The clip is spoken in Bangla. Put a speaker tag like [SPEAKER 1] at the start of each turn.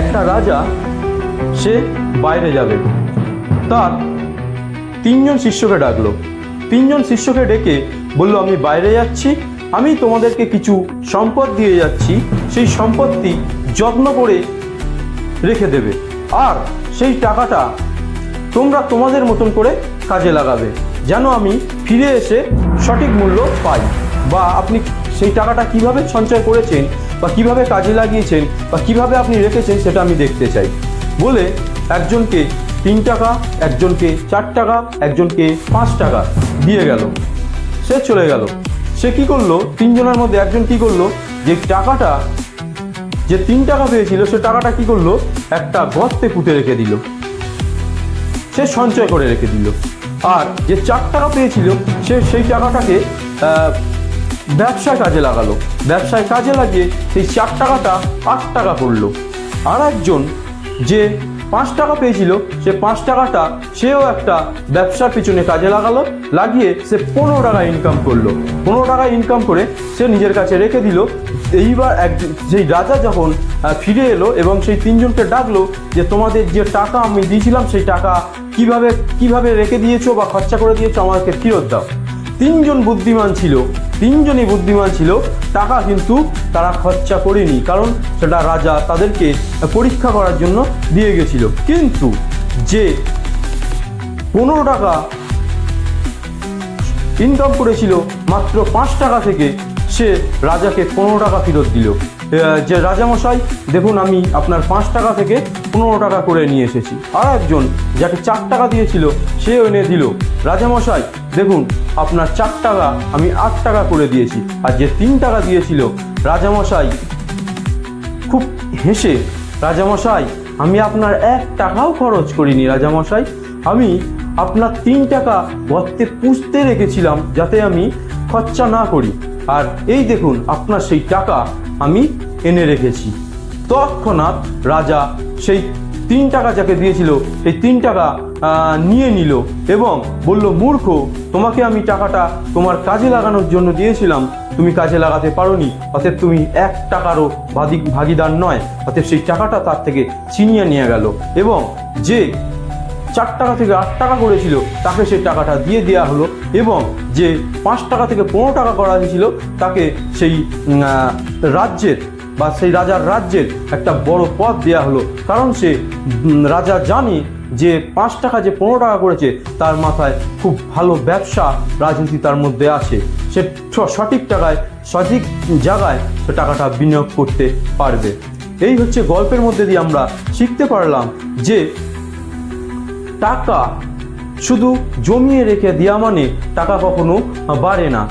[SPEAKER 1] একটা রাজা সে বাইরে যাবে, তার তিনজন শিষ্যকে ডাকলো। তিনজন শিষ্যকে ডেকে বলল, আমি বাইরে যাচ্ছি, আমি তোমাদেরকে কিছু সম্পদ দিয়ে যাচ্ছি, সেই সম্পত্তি যত্ন করে রেখে দেবে, আর সেই টাকাটা তোমরা তোমাদের মতন করে কাজে লাগাবে, যেন আমি ফিরে এসে সঠিক মূল্য পাই। বা আপনি সেই টাকাটা কিভাবে সঞ্চয় করেছেন বা কিভাবে কাজে লাগিয়েছেন বা কিভাবে আপনি রেখেছেন সেটা আমি দেখতে চাই বলে একজনকে 3 টাকা, একজনকে 4 টাকা, একজনকে 5 টাকা দিয়ে গেল। সে চলে গেল। সে কি করলো, তিনজনের মধ্যে একজন কি করলো, যে টাকাটা যে 3 টাকা পেয়েছিল সে টাকাটা কি করলো, একটা গর্তে পুঁতে রেখে দিল, সে সঞ্চয় করে রেখে দিল। আর যে 4 টাকা পেয়েছিল সে সেই টাকাটাকে ব্যবসায় কাজে লাগালো। ব্যবসায় কাজে লাগিয়ে সেই 4 টাকাটা 8 টাকা করলো। আর একজন যে 5 টাকা পেয়েছিল সে 5 টাকাটা সেও একটা ব্যবসার পিছনে কাজে লাগালো, লাগিয়ে সে 15 টাকা ইনকাম করলো। 15 টাকা ইনকাম করে সে নিজের কাছে রেখে দিল। এইবার যেই রাজা যখন ফিরে এলো এবং সেই তিনজনকে ডাকলো যে তোমাদের যে টাকা আমি দিয়েছিলাম সেই টাকা কিভাবে রেখে দিয়েছো বা খরচা করে দিয়েছো আমাকে ফেরত দাও। তিনজনই বুদ্ধিমান ছিল। টাকা কিন্তু তারা খরচা করেনি, কারণ সেটা রাজা তাদেরকে পরীক্ষা করার জন্য দিয়ে গেছিল। কিন্তু যে 15 টাকা ইনকাম করেছিল মাত্র 5 টাকা থেকে, সে রাজাকে 15 টাকা ফেরত দিল। যে রাজামশাই দেখুন, আমি আপনার 5 টাকা থেকে 15 টাকা করে নিয়ে এসেছি। আর একজন যাকে 4 টাকা দিয়েছিল সেও এনে দিল, রাজামশাই দেখুন আপনার 4 টাকা আমি 8 টাকা করে দিয়েছি। আর যে 3 টাকা দিয়েছিল, রাজামশাই খুব হেসে, রাজামশাই আমি আপনার 1 টাকাও খরচ করিনি রাজামশাই, আমি আপনার 3 টাকা গর্তে পুঁততে রেখেছিলাম যাতে আমি খরচা না করি, আর এই দেখুন আপনার সেই টাকা আমি এনে রেখেছি। তৎক্ষণাৎ রাজা সেই 3 টাকা যাকে দিয়েছিল সেই 3 টাকা নিয়ে নিল এবং বলল, মূর্খ, তোমাকে আমি টাকাটা তোমার কাজে লাগানোর জন্য দিয়েছিলাম, তুমি কাজে লাগাতে পারোনি, অতএব তুমি 1 টাকারও ভাগিদার নয়। অতএব সেই টাকাটা তার থেকে ছিনিয়ে নিয়ে গেল এবং যে 4 টাকা থেকে 8 টাকা করেছিল তাকে সেই টাকাটা দিয়ে দেওয়া হলো এবং যে 5 টাকা থেকে 15 টাকা করা হয়েছিল তাকে সেই রাজ্যের বা সেই রাজার রাজ্যের একটা বড় পদ দেওয়া হলো। কারণ সে রাজা জানে যে 5 টাকা যে 15 টাকা করেছে তার মাথায় খুব ভালো ব্যবসা রাজনীতি তার মধ্যে আছে, সে সঠিক জায়গায় সে টাকাটা বিনিয়োগ করতে পারবে। এই হচ্ছে গল্পের মধ্যে দিয়ে আমরা শিখতে পারলাম যে টাকা শুধু জমিয়ে রেখে দেওয়া মানে টাকা কখনো বাড়ে না।